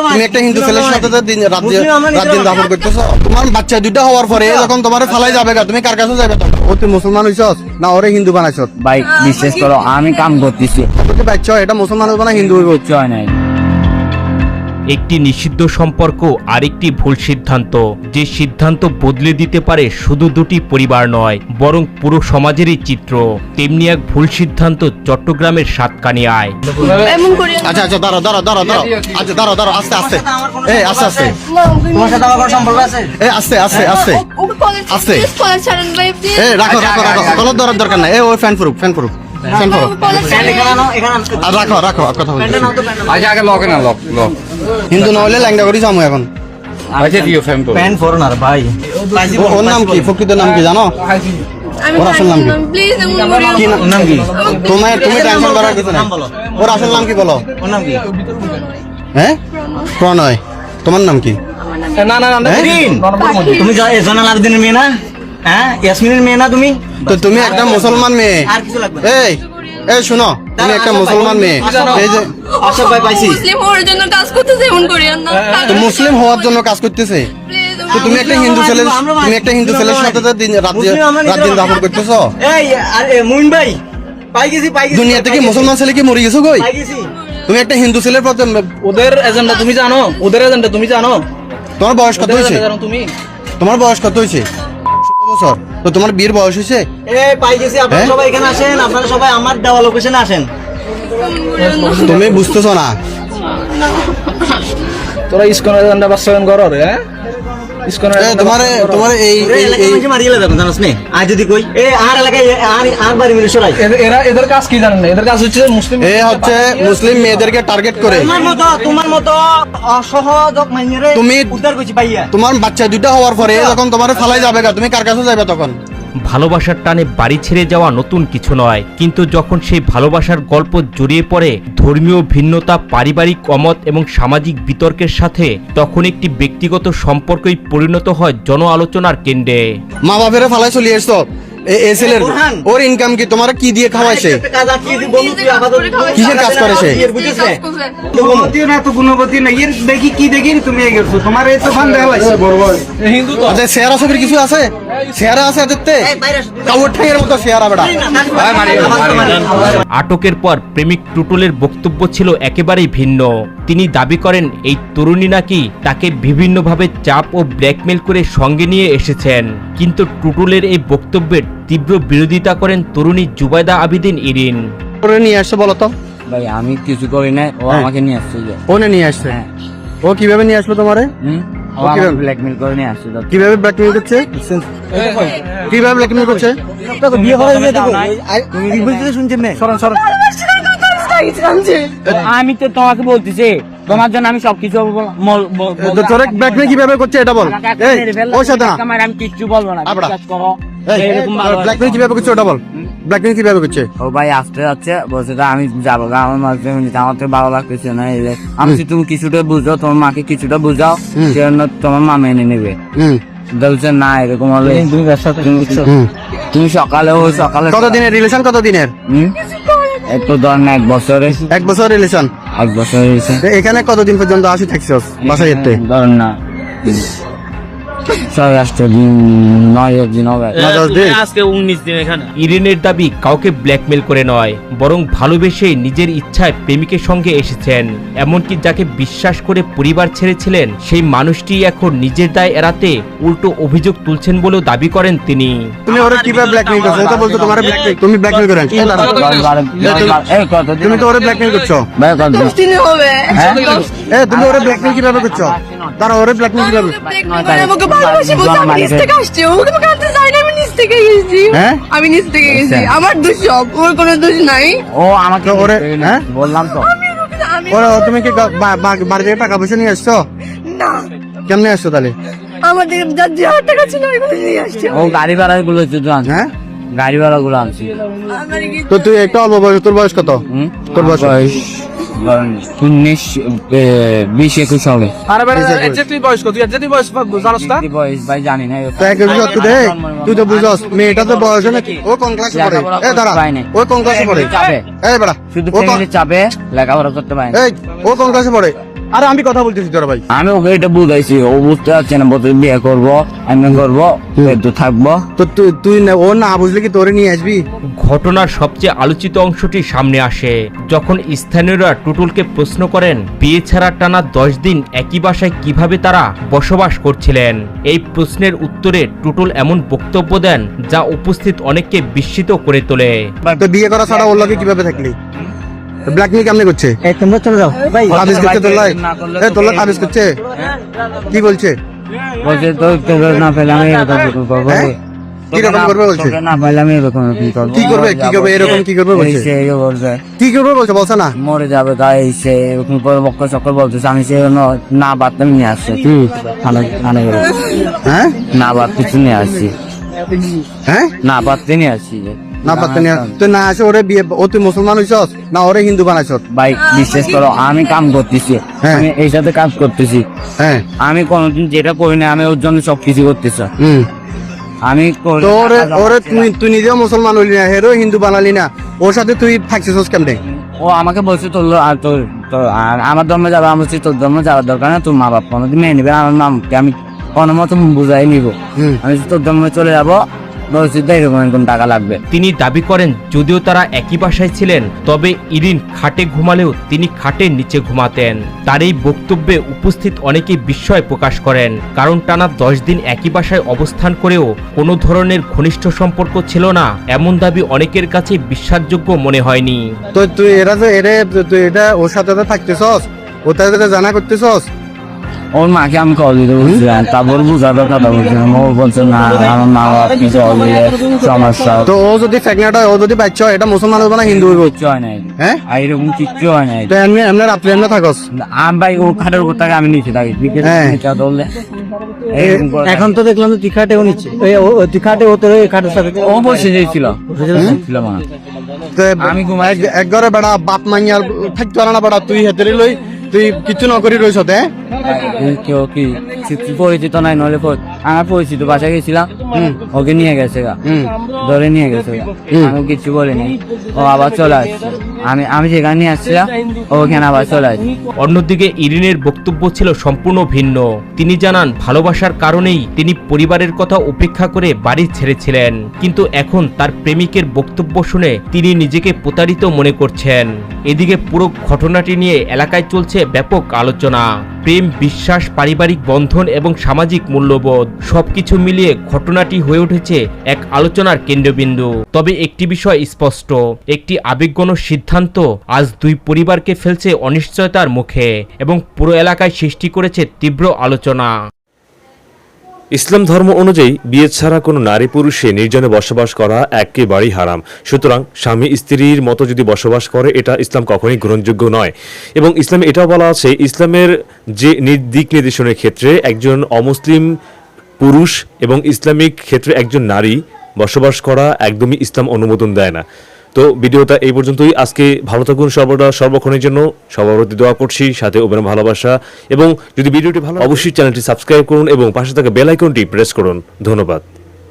তুমি একটা হিন্দু ছেলের সাথে রাত দিন দাফন করতেছো। তোমার বাচ্চা দুইটা হওয়ার পরে যখন তোমার ফালাই যাবে তুমি কার কাছে যাবে তখন? ও তুই মুসলমান হইছস না ওরে হিন্দু বানাইছস? ভাই বিশ্বাস করো আমি কাম করতেছি। বাচ্চা এটা মুসলমান হইব না হিন্দু হইব? হয় নাই। একটি নিষিদ্ধ সম্পর্ক আরেকটি ভুল সিদ্ধান্ত, যে সিদ্ধান্ত বদলে দিতে পারে শুধু দুটি পরিবার নয় বরং পুরো সমাজেরই চিত্র। তেমনি এক ভুল সিদ্ধান্ত চট্টগ্রামের সাতকানিয়ায়। আচ্ছা আচ্ছা দাঁড়াও দাঁড়াও দাঁড়াও দাঁড়াও আচ্ছা দাঁড়াও দাঁড়াও আস্তে আস্তে আস্তে আস্তে তোমার সাথে আমার কোনো সম্পর্ক আছে? আস্তে আস্তে আস্তে আস্তে রাখো রাখো রাখো কলর ধরার দরকার নাই। ওই fan proof fan proof fan proof রাখো রাখো কথা বলছি। আচ্ছা আগে লক না লক লক হিন্দু না হলে ল্যাংড়া করি যাবো এখন। আচ্ছা দিও ফ্যান তো প্যান ফরেনার ভাই। ওর নাম কি? ফকিতের নাম কি জানো? ওর আসল নাম কি? কি নাম কি? তুমি টেনশন করার কিছু নাই। ওর আসল নাম কি বলো? ওর নাম কি? হ্যাঁ প্রণয়। তোমার নাম কি? না না না তুমি জনাল আবেদিনের মেয়ে না? হ্যাঁ ইয়াসমিনের মেয়ে না তুমি? তো তুমি একটা মুসলমান মেয়ে। আর কিছু লাগবে? এই এই শোনো তুমি একটা মুসলমান মেয়ে। এই যে আশা ভাই পাইছি। মুসলিম হওয়ার জন্য কাজ করতেছে এমন করিয়েন না। তো মুসলিম হওয়ার জন্য কাজ করতেছে। তো তুমি একটা হিন্দু ছেলের সাথে রাত দিন দাফন করতেছো। এই আরে মুইন ভাই পাই গেছি দুনিয়া থেকে মুসলমান ছেলে কি মরে গেছো কই? পাই গেছি। তুমি একটা হিন্দু ছেলের প্রতি ওদের এজেন্ডা তুমি জানো? ওদের এজেন্ডা তুমি জানো? তোমার বয়স কত হয়েছে? তুমি তোমার বয়স কত হয়েছে? 16 বছর। তো তোমার বিয়ের বয়স হয়েছে? এই পাই গেছি। আপনারা সবাই এখানে আসেন, আপনারা সবাই আমার দেওয়া লোকেশনে আসেন। তুমি বুঝতেছো না? তোরা ইসকনের এজেন্ডা বাস্তবায়ন করো রে। হ্যাঁ ইসকনের তোমার এই এলাকায় মানুষ মারিয়ে যাবেন জানাস নে। আজ যদি কই এই আর এলাকায় আর বাড়ি মিলে সরাই। এরা এদের কাজ কি জানেন না? এদের কাজ হচ্ছে মুসলিম হচ্ছে মুসলিম মেয়েদেরকে টার্গেট করে। তোমার মতো অসহযোগ মাইনেরে তুমি উদ্ধার করছি ভাইয়া। তোমার বাচ্চা দুইটা হওয়ার পরে যখন তোমার ফালাই যাবে তুমি কার কাছে যাবে তখন? ভালোবাসার টানে বাড়ি ছেড়ে যাওয়া নতুন কিছু নয়, কিন্তু যখন সেই ভালোবাসার গল্প জড়িয়ে পড়ে ধর্মীয় ভিন্নতা, পারিবারিক অমত এবং সামাজিক বিতর্কের সাথে, তখন একটি ব্যক্তিগত সম্পর্কই পরিণত হয় জন আলোচনার কেন্দ্রে। মা বাপের ফালাই চলে এসছো। ছেলের ওর ইনকাম কি? তোমার কি দিয়ে খাওয়াইছে? কিসের কাজ করে সে? হিন্দু তো আচ্ছা চেহারা ছবির কিছু আছে? চেহারা আছে দেখতে কাউর ঠ্যাঙের মতো চেহারা বেটা। আটকের পর প্রেমিক টুটুলের বক্তব্য ছিল একেবারেই ভিন্ন। তিনি দাবি করেন এই তরুণী নাকি তাকে বিভিন্নভাবে চাপ ও ব্ল্যাকমেল করে সঙ্গে নিয়ে এসেছেন, কিন্তু টুটুলের এই বক্তব্যের তীব্র বিরোধিতা করেন তরুণী জুবাইদা আবিদিন ইরিন। ওরে নিয়ে আসছে বলো তো? ভাই আমি কিছু করি না, ও আমাকে নিয়ে আসছে। ও নিয়ে আসছে? ও কিভাবে নিয়ে আসলো তোমারে? ও আমাকে ব্ল্যাকমেল করে নিয়ে আসছে। কিভাবে ব্ল্যাকমেল করছে? কিভাবে ব্ল্যাকমেল করছে? বিয়ে হয়ে গেছে তুমি কি বলতে শুনছেন না? সরন সরন। আমি তো তোমাকে বলতেছি তোমার জন্য আমি সবকিছু তোরে ব্ল্যাকমেল কিভাবে করছে এটা বল। এই ওর সাথে না আমি কিচ্ছু বলবো না। বিশ্বাস করো। ব্ল্যাকমেল কিভাবে করছে ওটা বল। ব্ল্যাকমেল কিভাবে করছে? ও ভাই আসতে যাচ্ছে, বলছে আমি যাবো, আমার মাঝে আমার তো ভালো লাগতেছে না। আমি তুমি কিছুটা বুঝাও, তোমার মাকে কিছুটা বুঝাও, সেজন্য তোমার মা মেনে নেবে। বলছে না এরকম হলে তুমি সকালে কত দিনের রিলেশন? কত দিনের? একটু ধর না 1 বছরে। 1 বছর রিলেশন? 1 বছর রিলেশন। এখানে কতদিন পর্যন্ত আসি থাকছিস বাসায়? ধরেন না 7-8 দিন, 9 দিন হবে। আজকে 19 দিন এখানে। ইরিনের দাবি কাউকে ব্ল্যাকমেল করে নয়, বরং ভালোবেসে নিজের ইচ্ছায় প্রেমিকের সঙ্গে এসেছেন। এমনকি যাকে বিশ্বাস করে পরিবার ছেড়েছিলেন সেই মানুষটি এখন নিজের দায় এড়াতে উল্টো অভিযোগ তুলছেন বলেও দাবি করেন তিনি। তুমি ওরে কিভাবে ব্ল্যাকমেল করছো? এটা বলছো তোমারে ব্ল্যাকমেল, তুমি ব্ল্যাকমেল করেন। তুমি তো ওরে ব্ল্যাকমেল করছো। ভাই কত দিন হবে। তুমি ওরে ব্ল্যাকমেল কিভাবে করছো? তারা ওরে ব্ল্যাকমেল কিভাবে? আমাকে ভালোবাসি বলতে আমি নিচ থেকে আসছি। ওকে তো কাঁদতে চাই না, আমি নিচ থেকে গেছি। আমি নিচ থেকে গেছি, আমার দোষ সব, ওর কোনো দোষ নাই। ও আমাকে ওরে বললাম তো। তুমি কি বাড়ি থেকে টাকা পয়সা নিয়ে আসছো? না। কেমনে আসছো তাহলে? আমাদের যার যে টাকা ছিল ওইগুলো নিয়ে আসছে। ও গাড়ি ভাড়া গুলো গাড়ি ভাড়া গুলো আনছি। তো তুই একটা অল্প বয়স, তোর বয়স কত? তোর বয়স 19-20-21 হবে। এক্স্যাক্টলি বয়স কত? এক্স্যাক্টলি বয়স জানোস না? বয়স ভাই জানি না। তুই তো বুঝছস মেয়েটা তো বয়স নাকি? ও কোন ক্লাসে পড়ে? দাঁড়া, ও কোন ক্লাসে পড়ে? চাপে বেড়া শুধু ফ্যামিলি চাপে লেখাপড়া করতে পারে। ও কোন ক্লাসে পড়ে? আরে আমি কথা বলতেছি তোরা ভাই। আমি ওকে এটা বুঝাইছি, ও বুঝতে পারছে না, বলতে বিয়ে করবো, এমন করবো, তো থাকবো। তো তুই ও না বুঝলে কি তোরে নিয়ে আসবি? ঘটনার সবচেয়ে আলোচিত অংশটি সামনে আসে যখন স্থানীয়রা টুটুলকে প্রশ্ন করেন বিয়ে ছাড়া টানা 10 দিন একই বাসায় কিভাবে তারা বসবাস করছিলেন। এই প্রশ্নের উত্তরে টুটুল এমন বক্তব্য দেন যা উপস্থিত অনেককে বিস্মিত করে তোলে। তো বিয়ে করা ছাড়া ওর লগে কিভাবে থাকলি? ব্ল্যাকমেল কেমনে করছে? তোমরা চলে যাও ভাই, কাবিজ করছে তোর লাই? তোর লাই কাবিজ করছে? কি বলছে? বলছে তো না পেলে আমি এরকম করবো, কি রকম করবে বলছে? না পেলে আমি এরকম করবো। কি করবে এরকম কি করবে বলছে? কি করবে বলছে? বলছে না মরে যাবে তাই সে এরকম করে বক্কর চক্কর বলতেছে। আমি সে না বাদতাম নিয়ে আসছি, হ্যাঁ না বাদ কিছু নিয়ে আসছি, হ্যাঁ না বাদতে নিয়ে আসছি। না পারতে নিয়ে তুই না আসে ওরে বিয়ে, ও তুই মুসলমান হইছস না ওরে হিন্দু বানাইছস? ভাই বিশ্বাস করো, আমি কাম করতেছি, হ্যাঁ। আমি এই সাথে কাজ করতেছি, হ্যাঁ আমি কোনোদিন যেটা করি না আমি ওর জন্য সবকিছু করতেছি। আমি করি- তো ওরে তুই নিজেও মুসলমান হইলি না, হেরো হিন্দু বানালি না, ওর সাথে তুই থাকছিস কেমনে? ও আমাকে বলছে তোর আর তোর আর আমার ধর্মে যাবে, আমি বলছি তোর ধর্মে যাওয়ার দরকার না, তোর মা বাপ কোনোদিন মেনে নিবে, আমার নামকে আমি কোনো মতো বুঝাই নিব। আমি তোর ধর্মে চলে যাবো, বলছি তো এরকম টাকা লাগবে। তিনি দাবি করেন যদিও তারা একই বাসায় ছিলেন তবে ইরিন খাটে ঘুমালেও তিনি খাটের নিচে ঘুমাতেন। তার এই বক্তব্যে উপস্থিত অনেকেই বিস্ময় প্রকাশ করেন, কারণ টানা 10 দিন একই বাসায় অবস্থান করেও কোনো ধরনের ঘনিষ্ঠ সম্পর্ক ছিল না এমন দাবি অনেকের কাছে বিশ্বাসযোগ্য মনে হয়নি। তো তুই তুই এটা ওর সাথে থাকতেছস, ও তাদের জানা করতেছস? ওর মাকে আমি কল দিতে বলছিলাম, তারপর বুঝাবে কথা বলছিলাম, ও বলছে না আমার মা বাপ কিছু দিলে সমস্যা। তো ও যদি প্রেগনেন্ট হয়, ও যদি বাচ্চা হয়, এটা মুসলমান হইব না হিন্দু হইব? কিচ্ছু হয় নাই, হ্যাঁ আর এরকম কিচ্ছু হয় নাই। তো এমনি রাত্রে এমনি থাকস? আমি ভাই ও খাটের উপর থাকে, আমি নিচে থাকি। হ্যাঁ। এখন তো দেখলাম তুই খাটেও নিচ্ছে, তুই খাটে ও তোর খাটের সাথে ও বসে যাইছিল মানে। তো আমি ঘুমাই এক ঘরে বেড়া বাপ মাইয়ার থাকতে পারে না বেড়া, তুই হেতেরি লই তুই কিছু নকরি রইছ? কেউ কি পরিচিত নাই, নইলে আমার পরিচিত বাসায় গেছিলাম, ওকে নিয়ে গেছে গা, ধরে নিয়ে গেছে গা, আমি কিছু বলিনি, ও আবার চলে আসছে। আমি যেখানে নিয়ে আসছিলাম ওখানে আবার চলে আসছে। অন্যদিকে ইরিনের বক্তব্য ছিল সম্পূর্ণ ভিন্ন। তিনি জানান ভালোবাসার কারণেই তিনি পরিবারের কথা উপেক্ষা করে বাড়ি ছেড়েছিলেন, কিন্তু এখন তার প্রেমিকের বক্তব্য শুনে তিনি নিজেকে প্রতারিত মনে করছেন। এদিকে পুরো ঘটনাটি নিয়ে এলাকায় চলছে ব্যাপক আলোচনা। প্রেম, বিশ্বাস, পারিবারিক বন্ধন এবং সামাজিক মূল্যবোধ সবকিছু মিলিয়ে ঘটনাটি হয়ে উঠেছে এক আলোচনার কেন্দ্রবিন্দু। তবে একটি বিষয় স্পষ্ট, একটি আবেগঘন সিদ্ধান্ত আজ দুই পরিবারকে ফেলছে অনিশ্চয়তার মুখে এবং পুরো এলাকায় সৃষ্টি করেছে তীব্র আলোচনা। ইসলাম ধর্ম অনুযায়ী বিয়ে ছাড়া কোনো নারী পুরুষে নির্জনে বসবাস করা একেবারেই হারাম। সুতরাং স্বামী স্ত্রীর মতো যদি বসবাস করে এটা ইসলাম কখনোই গ্রহণযোগ্য নয়। এবং ইসলামে এটাও বলা আছে, ইসলামের যে দিক নির্দেশনের ক্ষেত্রে একজন অমুসলিম পুরুষ এবং ইসলামিক ক্ষেত্রে একজন নারী বসবাস করা একদমই ইসলাম অনুমোদন দেয় না। তো ভিডিওটা এই পর্যন্তই। আজকে ভালো থাকুন সর্বক্ষণের জন্য সবার প্রতি দোয়া করছি, সাথে ওপেন ভালোবাসা। এবং যদি ভিডিওটি ভালো অবশ্যই চ্যানেলটি সাবস্ক্রাইব করুন এবং পাশে থাকা বেল আইকনটি প্রেস করুন। ধন্যবাদ।